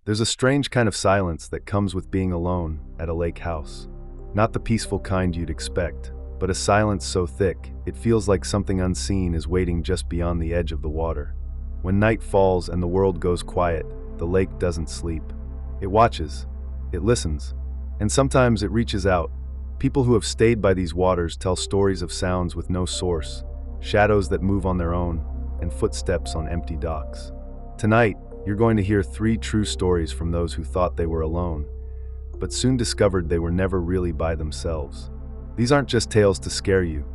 There's a strange kind of silence that comes with being alone at a lake house. Not the peaceful kind you'd expect, but a silence so thick, it feels like something unseen is waiting just beyond the edge of the water. When night falls and the world goes quiet, the lake doesn't sleep. It watches, it listens, and sometimes it reaches out. People who have stayed by these waters tell stories of sounds with no source, shadows that move on their own, and footsteps on empty docks. Tonight, you're going to hear 3 true stories from those who thought they were alone, but soon discovered they were never really by themselves. These aren't just tales to scare you.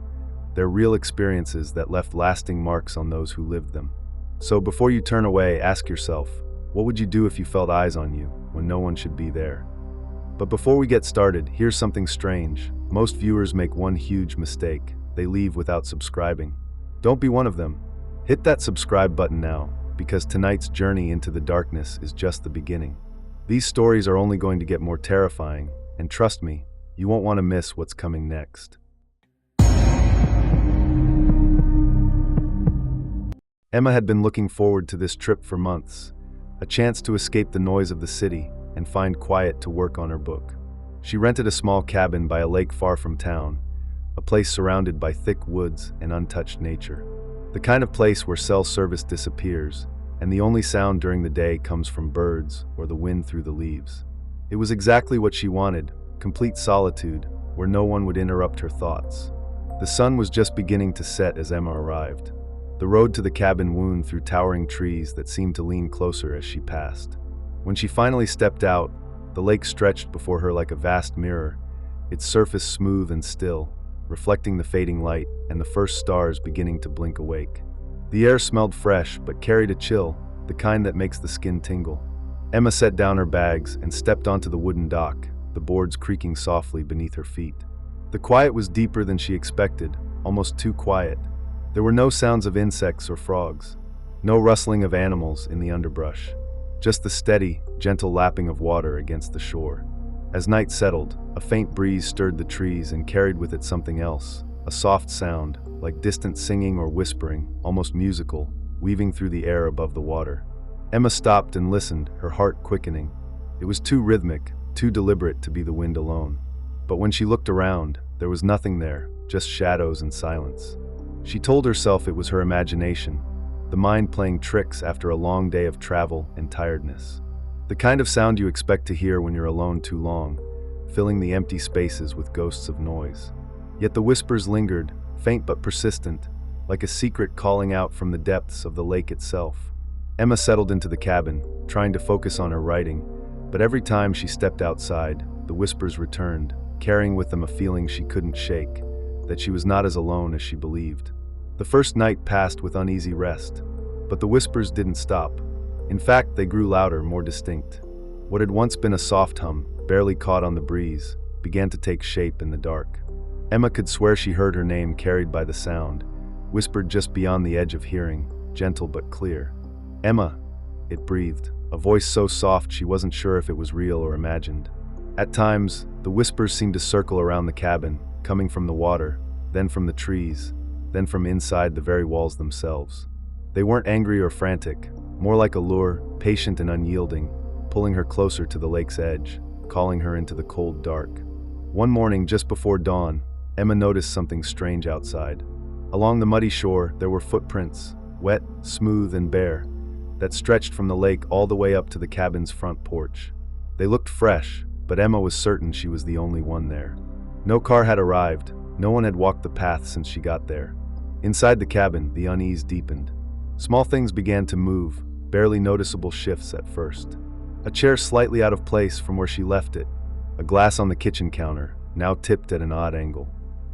They're real experiences that left lasting marks on those who lived them. So before you turn away, ask yourself, what would you do if you felt eyes on you when no one should be there? But before we get started, here's something strange. Most viewers make one huge mistake. They leave without subscribing. Don't be one of them. Hit that subscribe button now, because tonight's journey into the darkness is just the beginning. These stories are only going to get more terrifying, and trust me, you won't want to miss what's coming next. Emma had been looking forward to this trip for months, a chance to escape the noise of the city and find quiet to work on her book. She rented a small cabin by a lake far from town, a place surrounded by thick woods and untouched nature. The kind of place where cell service disappears, and the only sound during the day comes from birds or the wind through the leaves. It was exactly what she wanted, complete solitude, where no one would interrupt her thoughts. The sun was just beginning to set as Emma arrived. The road to the cabin wound through towering trees that seemed to lean closer as she passed. When she finally stepped out, the lake stretched before her like a vast mirror, its surface smooth and still, reflecting the fading light and the first stars beginning to blink awake. The air smelled fresh but carried a chill, the kind that makes the skin tingle. Emma set down her bags and stepped onto the wooden dock, the boards creaking softly beneath her feet. The quiet was deeper than she expected, almost too quiet. There were no sounds of insects or frogs, no rustling of animals in the underbrush, just the steady, gentle lapping of water against the shore. As night settled, a faint breeze stirred the trees and carried with it something else, a soft sound, like distant singing or whispering, almost musical, weaving through the air above the water. Emma stopped and listened, her heart quickening. It was too rhythmic, too deliberate to be the wind alone. But when she looked around, there was nothing there, just shadows and silence. She told herself it was her imagination, the mind playing tricks after a long day of travel and tiredness. The kind of sound you expect to hear when you're alone too long, filling the empty spaces with ghosts of noise. Yet the whispers lingered, faint but persistent, like a secret calling out from the depths of the lake itself. Emma settled into the cabin, trying to focus on her writing, but every time she stepped outside, the whispers returned, carrying with them a feeling she couldn't shake, that she was not as alone as she believed. The first night passed with uneasy rest, but the whispers didn't stop. In fact, they grew louder, more distinct. What had once been a soft hum, barely caught on the breeze, began to take shape in the dark. Emma could swear she heard her name carried by the sound, whispered just beyond the edge of hearing, gentle but clear. "Emma," it breathed, a voice so soft she wasn't sure if it was real or imagined. At times, the whispers seemed to circle around the cabin, coming from the water, then from the trees, then from inside the very walls themselves. They weren't angry or frantic, more like a lure, patient and unyielding, pulling her closer to the lake's edge, calling her into the cold dark. One morning just before dawn, Emma noticed something strange outside. Along the muddy shore, there were footprints, wet, smooth, and bare, that stretched from the lake all the way up to the cabin's front porch. They looked fresh, but Emma was certain she was the only one there. No car had arrived, no one had walked the path since she got there. Inside the cabin, the unease deepened. Small things began to move, barely noticeable shifts at first. A chair slightly out of place from where she left it, a glass on the kitchen counter, now tipped at an odd angle.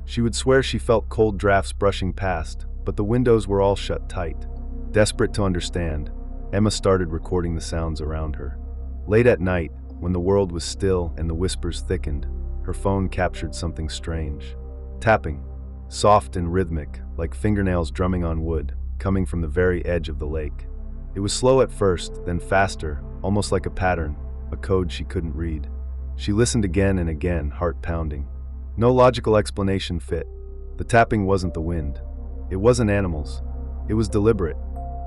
She would swear she felt cold drafts brushing past, but the windows were all shut tight. Desperate to understand, Emma started recording the sounds around her. Late at night, when the world was still and the whispers thickened, her phone captured something strange. Tapping, soft and rhythmic, like fingernails drumming on wood, coming from the very edge of the lake. It was slow at first, then faster, almost like a pattern, a code she couldn't read. She listened again and again, heart pounding. No logical explanation fit. The tapping wasn't the wind. It wasn't animals. It was deliberate,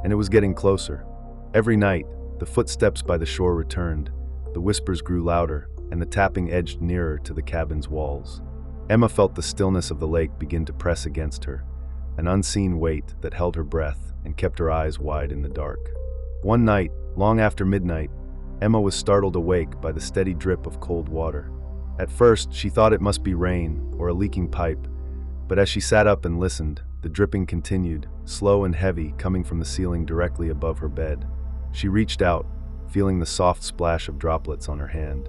and it was getting closer. Every night, The footsteps by the shore returned, the whispers grew louder, and the tapping edged nearer to the cabin's walls. Emma felt the stillness of the lake begin to press against her, an unseen weight that held her breath and kept her eyes wide in the dark. One night, long after midnight, Emma was startled awake by the steady drip of cold water. At first, she thought it must be rain or a leaking pipe, but as she sat up and listened, the dripping continued, slow and heavy, coming from the ceiling directly above her bed. She reached out, feeling the soft splash of droplets on her hand.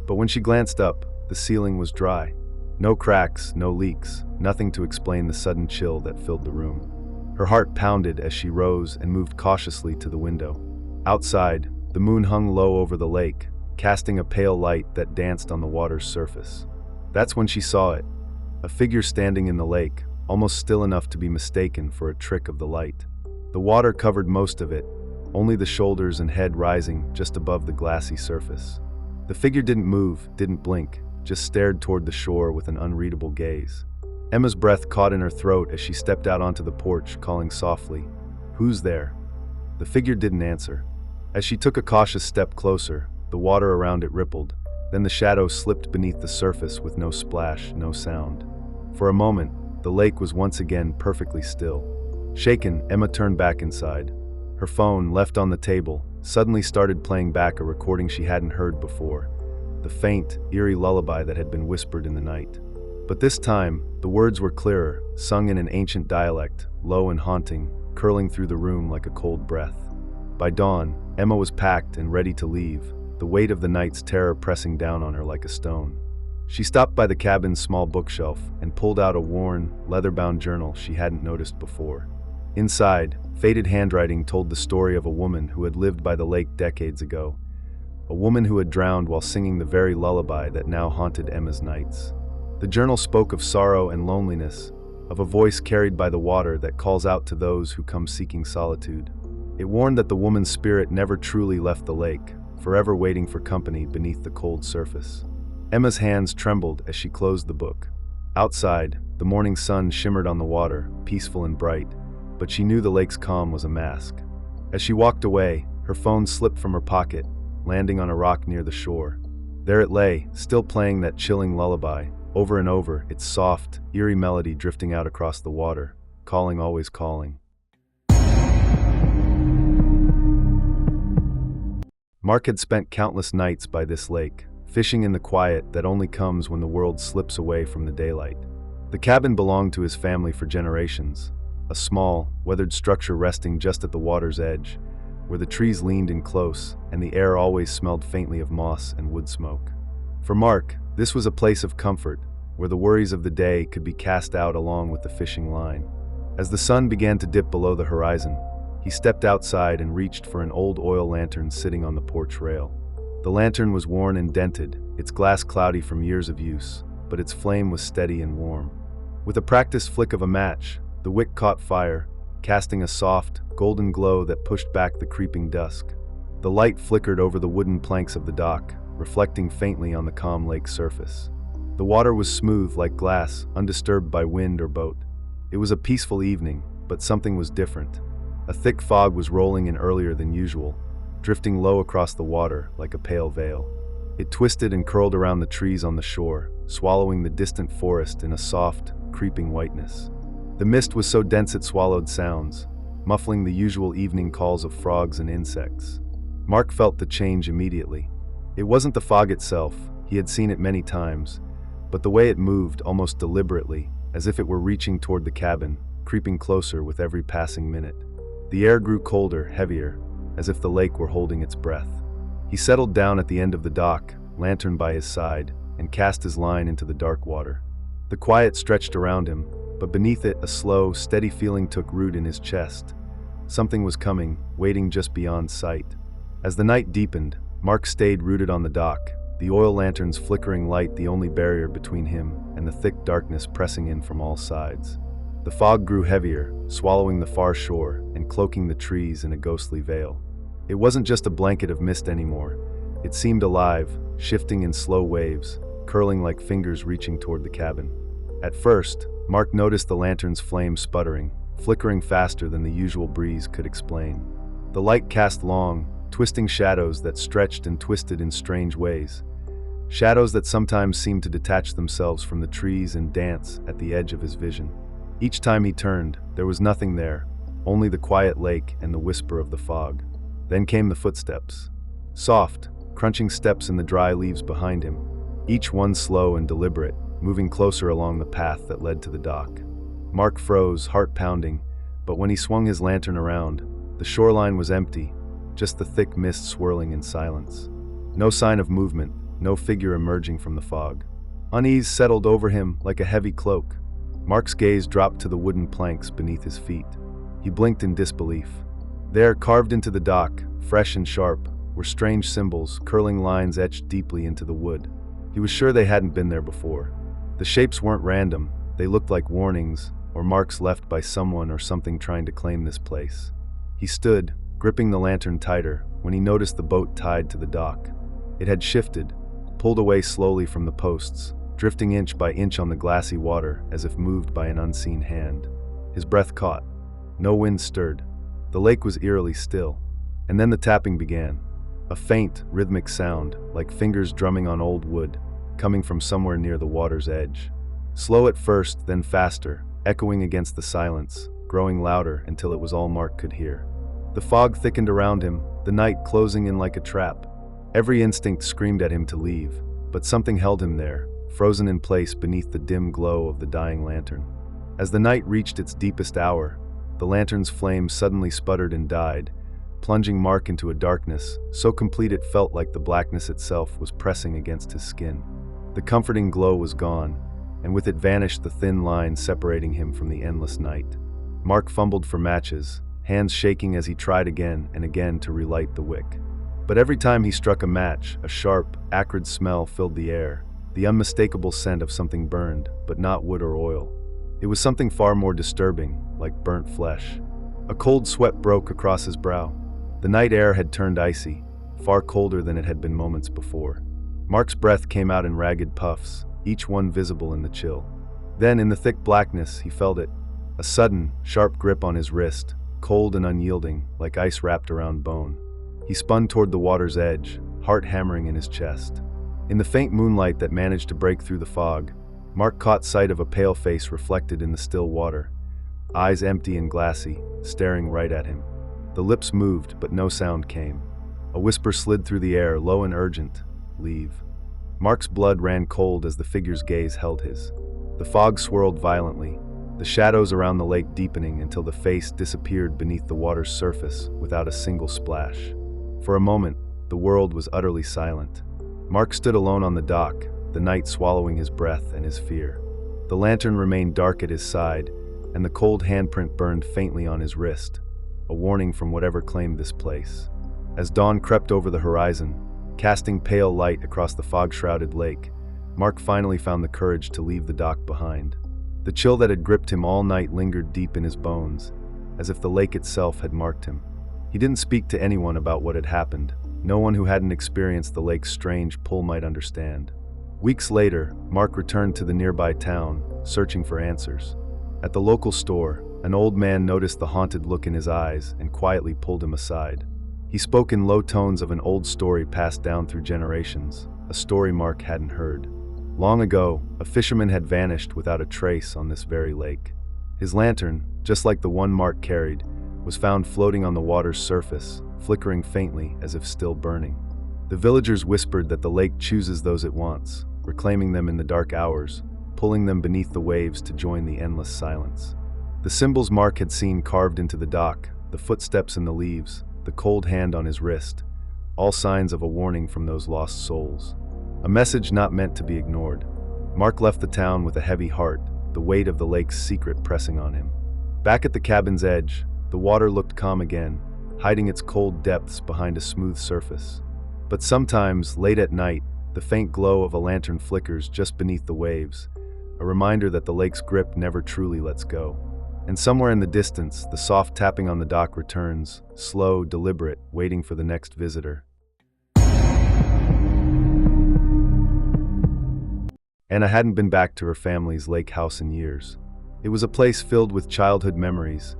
But when she glanced up, the ceiling was dry. No cracks, no leaks, nothing to explain the sudden chill that filled the room. Her heart pounded as she rose and moved cautiously to the window. Outside, the moon hung low over the lake, casting a pale light that danced on the water's surface. That's when she saw it, a figure standing in the lake, almost still enough to be mistaken for a trick of the light. The water covered most of it, only the shoulders and head rising just above the glassy surface. The figure didn't move, didn't blink, just stared toward the shore with an unreadable gaze. Emma's breath caught in her throat as she stepped out onto the porch, calling softly, "Who's there?" The figure didn't answer. As she took a cautious step closer, the water around it rippled, then the shadow slipped beneath the surface with no splash, no sound. For a moment, the lake was once again perfectly still. Shaken, Emma turned back inside. Her phone, left on the table, suddenly started playing back a recording she hadn't heard before, the faint, eerie lullaby that had been whispered in the night. But this time, the words were clearer, sung in an ancient dialect, low and haunting, curling through the room like a cold breath. By dawn, Emma was packed and ready to leave, the weight of the night's terror pressing down on her like a stone. She stopped by the cabin's small bookshelf and pulled out a worn, leather-bound journal she hadn't noticed before. Inside, faded handwriting told the story of a woman who had lived by the lake decades ago, a woman who had drowned while singing the very lullaby that now haunted Emma's nights. The journal spoke of sorrow and loneliness, of a voice carried by the water that calls out to those who come seeking solitude. It warned that the woman's spirit never truly left the lake, forever waiting for company beneath the cold surface. Emma's hands trembled as she closed the book. Outside, the morning sun shimmered on the water, peaceful and bright, but she knew the lake's calm was a mask. As she walked away, her phone slipped from her pocket, landing on a rock near the shore. There it lay, still playing that chilling lullaby, over and over, its soft, eerie melody drifting out across the water, calling, always calling. Mark had spent countless nights by this lake, fishing in the quiet that only comes when the world slips away from the daylight. The cabin belonged to his family for generations, a small, weathered structure resting just at the water's edge, where the trees leaned in close and the air always smelled faintly of moss and wood smoke. For Mark, this was a place of comfort, where the worries of the day could be cast out along with the fishing line. As the sun began to dip below the horizon, he stepped outside and reached for an old oil lantern sitting on the porch rail. The lantern was worn and dented, its glass cloudy from years of use, but its flame was steady and warm. With a practiced flick of a match, the wick caught fire, casting a soft, golden glow that pushed back the creeping dusk. The light flickered over the wooden planks of the dock, reflecting faintly on the calm lake surface. The water was smooth like glass, undisturbed by wind or boat. It was a peaceful evening, but something was different. A thick fog was rolling in earlier than usual, drifting low across the water like a pale veil. It twisted and curled around the trees on the shore, swallowing the distant forest in a soft, creeping whiteness. The mist was so dense it swallowed sounds, muffling the usual evening calls of frogs and insects. Mark felt the change immediately. It wasn't the fog itself, he had seen it many times, but the way it moved almost deliberately, as if it were reaching toward the cabin, creeping closer with every passing minute. The air grew colder, heavier, as if the lake were holding its breath. He settled down at the end of the dock, lantern by his side, and cast his line into the dark water. The quiet stretched around him, but beneath it a slow, steady feeling took root in his chest. Something was coming, waiting just beyond sight. As the night deepened, Mark stayed rooted on the dock, the oil lantern's flickering light the only barrier between him and the thick darkness pressing in from all sides. The fog grew heavier, swallowing the far shore and cloaking the trees in a ghostly veil. It wasn't just a blanket of mist anymore. It seemed alive, shifting in slow waves, curling like fingers reaching toward the cabin. At first, Mark noticed the lantern's flame sputtering, flickering faster than the usual breeze could explain. The light cast long, twisting shadows that stretched and twisted in strange ways. Shadows that sometimes seemed to detach themselves from the trees and dance at the edge of his vision. Each time he turned, there was nothing there, only the quiet lake and the whisper of the fog. Then came the footsteps. Soft, crunching steps in the dry leaves behind him, each one slow and deliberate, moving closer along the path that led to the dock. Mark froze, heart pounding, but when he swung his lantern around, the shoreline was empty, just the thick mist swirling in silence. No sign of movement, no figure emerging from the fog. Unease settled over him like a heavy cloak. Mark's gaze dropped to the wooden planks beneath his feet. He blinked in disbelief. There, carved into the dock, fresh and sharp, were strange symbols, curling lines etched deeply into the wood. He was sure they hadn't been there before. The shapes weren't random, they looked like warnings, or marks left by someone or something trying to claim this place. He stood, gripping the lantern tighter, when he noticed the boat tied to the dock. It had shifted, pulled away slowly from the posts, drifting inch by inch on the glassy water as if moved by an unseen hand. His breath caught. No wind stirred. The lake was eerily still. And then the tapping began. A faint, rhythmic sound, like fingers drumming on old wood, coming from somewhere near the water's edge. Slow at first, then faster, echoing against the silence, growing louder until it was all Mark could hear. The fog thickened around him, the night closing in like a trap. Every instinct screamed at him to leave, but something held him there, frozen in place beneath the dim glow of the dying lantern. As the night reached its deepest hour, the lantern's flame suddenly sputtered and died, plunging Mark into a darkness so complete it felt like the blackness itself was pressing against his skin. The comforting glow was gone, and with it vanished the thin line separating him from the endless night. Mark fumbled for matches, hands shaking as he tried again and again to relight the wick. But every time he struck a match, a sharp, acrid smell filled the air, the unmistakable scent of something burned, but not wood or oil. It was something far more disturbing, like burnt flesh. A cold sweat broke across his brow. The night air had turned icy, far colder than it had been moments before. Mark's breath came out in ragged puffs, each one visible in the chill. Then, in the thick blackness, he felt it, a sudden, sharp grip on his wrist, cold and unyielding, like ice wrapped around bone. He spun toward the water's edge, heart hammering in his chest. In the faint moonlight that managed to break through the fog, Mark caught sight of a pale face reflected in the still water, eyes empty and glassy, staring right at him. The lips moved, but no sound came. A whisper slid through the air, low and urgent, "Leave." Mark's blood ran cold as the figure's gaze held his. The fog swirled violently, the shadows around the lake deepening until the face disappeared beneath the water's surface without a single splash. For a moment, the world was utterly silent. Mark stood alone on the dock, the night swallowing his breath and his fear. The lantern remained dark at his side, and the cold handprint burned faintly on his wrist, a warning from whatever claimed this place. As dawn crept over the horizon, casting pale light across the fog-shrouded lake, Mark finally found the courage to leave the dock behind. The chill that had gripped him all night lingered deep in his bones, as if the lake itself had marked him. He didn't speak to anyone about what had happened. No one who hadn't experienced the lake's strange pull might understand. Weeks later, Mark returned to the nearby town, searching for answers. At the local store, an old man noticed the haunted look in his eyes and quietly pulled him aside. He spoke in low tones of an old story passed down through generations, a story Mark hadn't heard. Long ago, a fisherman had vanished without a trace on this very lake. His lantern, just like the one Mark carried, was found floating on the water's surface, flickering faintly as if still burning. The villagers whispered that the lake chooses those it wants, reclaiming them in the dark hours, pulling them beneath the waves to join the endless silence. The symbols Mark had seen carved into the dock, the footsteps in the leaves, the cold hand on his wrist, all signs of a warning from those lost souls. A message not meant to be ignored. Mark left the town with a heavy heart, the weight of the lake's secret pressing on him. Back at the cabin's edge, the water looked calm again, hiding its cold depths behind a smooth surface. But sometimes, late at night, the faint glow of a lantern flickers just beneath the waves, a reminder that the lake's grip never truly lets go. And somewhere in the distance, the soft tapping on the dock returns, slow, deliberate, waiting for the next visitor. Anna hadn't been back to her family's lake house in years. It was a place filled with childhood memories,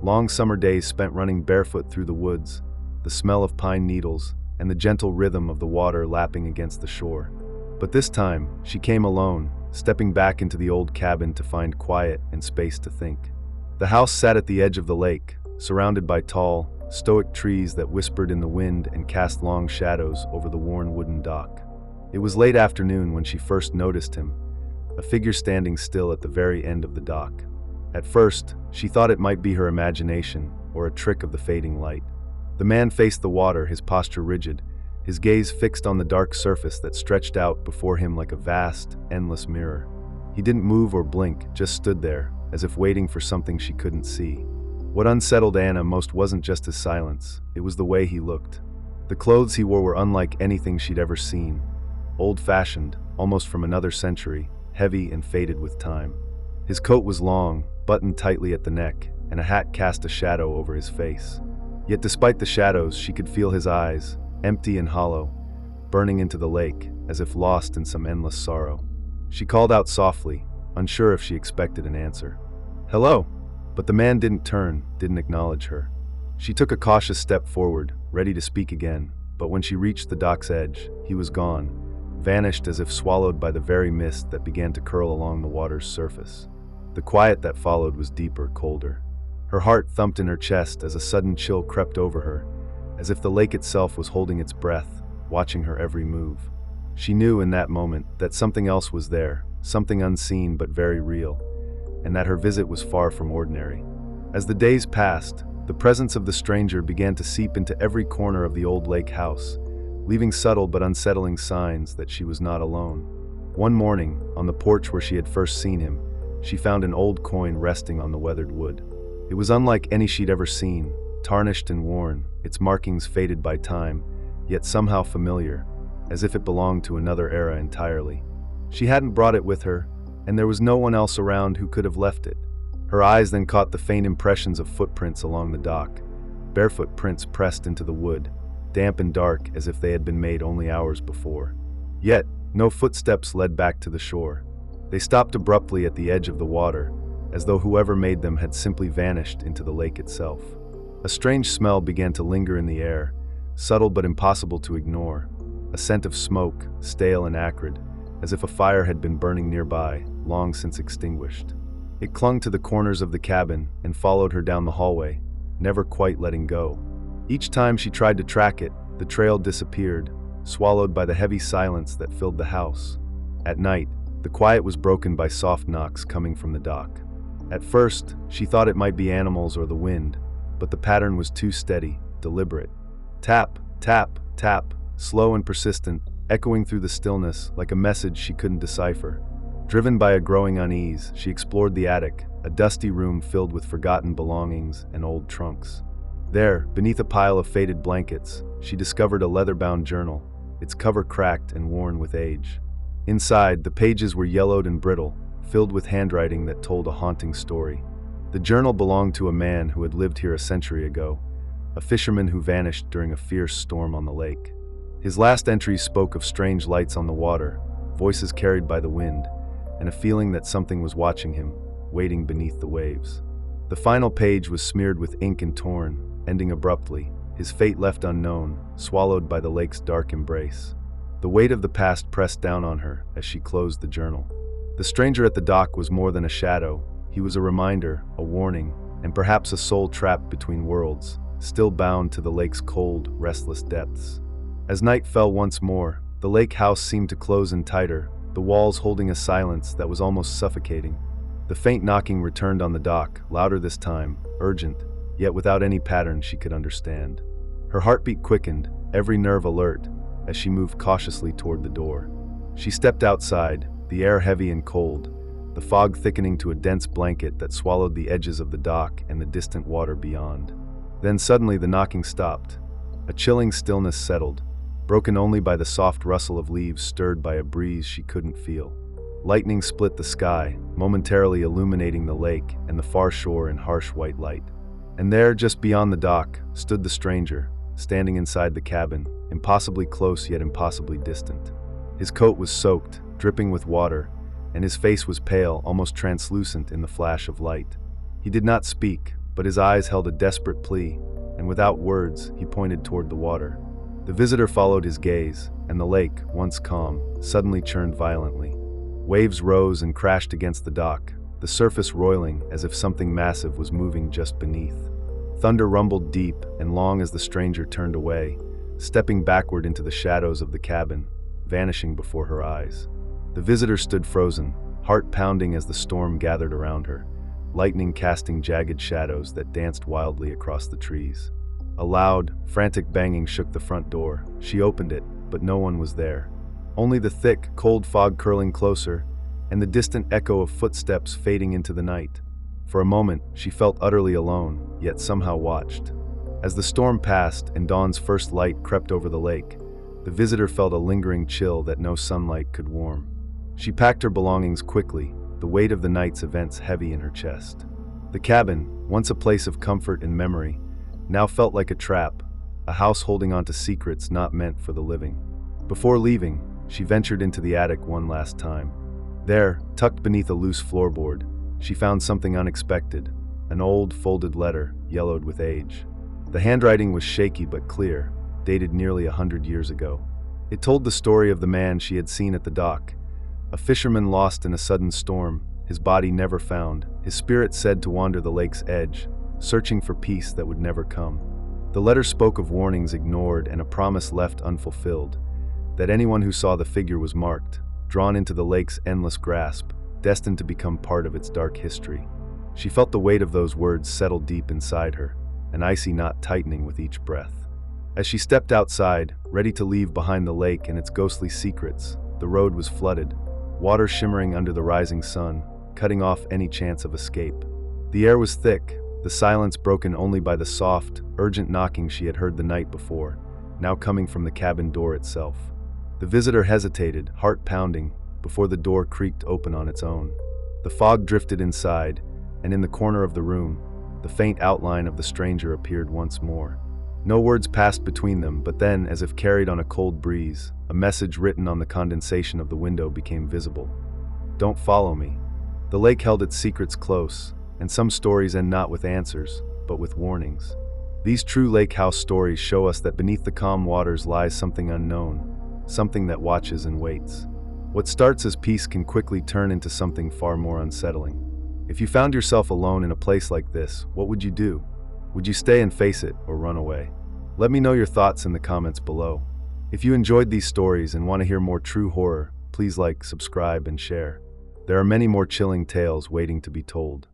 long summer days spent running barefoot through the woods, the smell of pine needles, and the gentle rhythm of the water lapping against the shore. But this time, she came alone, stepping back into the old cabin to find quiet and space to think. The house sat at the edge of the lake, surrounded by tall, stoic trees that whispered in the wind and cast long shadows over the worn wooden dock. It was late afternoon when she first noticed him, a figure standing still at the very end of the dock. At first, she thought it might be her imagination or a trick of the fading light. The man faced the water, his posture rigid, his gaze fixed on the dark surface that stretched out before him like a vast, endless mirror. He didn't move or blink, just stood there, as if waiting for something she couldn't see. What unsettled Anna most wasn't just his silence, it was the way he looked. The clothes he wore were unlike anything she'd ever seen. Old-fashioned, almost from another century, heavy and faded with time. His coat was long, buttoned tightly at the neck, and a hat cast a shadow over his face. Yet despite the shadows, she could feel his eyes, empty and hollow, burning into the lake, as if lost in some endless sorrow. She called out softly, unsure if she expected an answer. "Hello!" But the man didn't turn, didn't acknowledge her. She took a cautious step forward, ready to speak again, but when she reached the dock's edge, he was gone, vanished as if swallowed by the very mist that began to curl along the water's surface. The quiet that followed was deeper, colder. Her heart thumped in her chest as a sudden chill crept over her, as if the lake itself was holding its breath, watching her every move. She knew in that moment that something else was there, something unseen but very real, and that her visit was far from ordinary. As the days passed, the presence of the stranger began to seep into every corner of the old lake house, leaving subtle but unsettling signs that she was not alone. One morning, on the porch where she had first seen him, she found an old coin resting on the weathered wood. It was unlike any she'd ever seen, tarnished and worn, its markings faded by time, yet somehow familiar, as if it belonged to another era entirely. She hadn't brought it with her, and there was no one else around who could have left it. Her eyes then caught the faint impressions of footprints along the dock, barefoot prints pressed into the wood, damp and dark as if they had been made only hours before. Yet, no footsteps led back to the shore. They stopped abruptly at the edge of the water, as though whoever made them had simply vanished into the lake itself. A strange smell began to linger in the air, subtle but impossible to ignore, a scent of smoke, stale and acrid, as if a fire had been burning nearby, long since extinguished. It clung to the corners of the cabin and followed her down the hallway, never quite letting go. Each time she tried to track it, the trail disappeared, swallowed by the heavy silence that filled the house. At night, the quiet was broken by soft knocks coming from the dock. At first, she thought it might be animals or the wind, but the pattern was too steady, deliberate. Tap, tap, tap, slow and persistent, echoing through the stillness like a message she couldn't decipher. Driven by a growing unease, she explored the attic, a dusty room filled with forgotten belongings and old trunks. There, beneath a pile of faded blankets, she discovered a leather-bound journal, its cover cracked and worn with age. Inside, the pages were yellowed and brittle, filled with handwriting that told a haunting story. The journal belonged to a man who had lived here a century ago, a fisherman who vanished during a fierce storm on the lake. His last entries spoke of strange lights on the water, voices carried by the wind, and a feeling that something was watching him, waiting beneath the waves. The final page was smeared with ink and torn, ending abruptly, his fate left unknown, swallowed by the lake's dark embrace. The weight of the past pressed down on her as she closed the journal. The stranger at the dock was more than a shadow. He was a reminder, a warning, and perhaps a soul trapped between worlds, still bound to the lake's cold, restless depths. As night fell once more, the lake house seemed to close in tighter, the walls holding a silence that was almost suffocating. The faint knocking returned on the dock, louder this time, urgent, yet without any pattern she could understand. Her heartbeat quickened, every nerve alert, as she moved cautiously toward the door. She stepped outside, the air heavy and cold, the fog thickening to a dense blanket that swallowed the edges of the dock and the distant water beyond. Then suddenly the knocking stopped. A chilling stillness settled, broken only by the soft rustle of leaves stirred by a breeze she couldn't feel. Lightning split the sky, momentarily illuminating the lake and the far shore in harsh white light. And there, just beyond the dock, stood the stranger, standing inside the cabin, impossibly close yet impossibly distant. His coat was soaked, dripping with water, and his face was pale, almost translucent in the flash of light. He did not speak, but his eyes held a desperate plea, and without words, he pointed toward the water. The visitor followed his gaze, and the lake, once calm, suddenly churned violently. Waves rose and crashed against the dock, the surface roiling as if something massive was moving just beneath. Thunder rumbled deep and long as the stranger turned away, stepping backward into the shadows of the cabin, vanishing before her eyes. The visitor stood frozen, heart pounding as the storm gathered around her, lightning casting jagged shadows that danced wildly across the trees. A loud, frantic banging shook the front door. She opened it, but no one was there. Only the thick, cold fog curling closer, and the distant echo of footsteps fading into the night. For a moment, she felt utterly alone, yet somehow watched. As the storm passed and dawn's first light crept over the lake, the visitor felt a lingering chill that no sunlight could warm. She packed her belongings quickly, the weight of the night's events heavy in her chest. The cabin, once a place of comfort and memory, now felt like a trap, a house holding on to secrets not meant for the living. Before leaving, she ventured into the attic one last time. There, tucked beneath a loose floorboard, she found something unexpected, an old, folded letter, yellowed with age. The handwriting was shaky but clear, dated nearly 100 years ago. It told the story of the man she had seen at the dock, a fisherman lost in a sudden storm, his body never found, his spirit said to wander the lake's edge, searching for peace that would never come. The letter spoke of warnings ignored and a promise left unfulfilled, that anyone who saw the figure was marked, drawn into the lake's endless grasp, destined to become part of its dark history. She felt the weight of those words settle deep inside her, an icy knot tightening with each breath. As she stepped outside, ready to leave behind the lake and its ghostly secrets, the road was flooded, water shimmering under the rising sun, cutting off any chance of escape. The air was thick, the silence broken only by the soft, urgent knocking she had heard the night before, now coming from the cabin door itself. The visitor hesitated, heart pounding, before the door creaked open on its own. The fog drifted inside, and in the corner of the room, the faint outline of the stranger appeared once more. No words passed between them, but then, as if carried on a cold breeze, a message written on the condensation of the window became visible. "Don't follow me." The lake held its secrets close, and some stories end not with answers, but with warnings. These true lake house stories show us that beneath the calm waters lies something unknown, something that watches and waits. What starts as peace can quickly turn into something far more unsettling. If you found yourself alone in a place like this, what would you do? Would you stay and face it, or run away? Let me know your thoughts in the comments below. If you enjoyed these stories and want to hear more true horror, please like, subscribe, and share. There are many more chilling tales waiting to be told.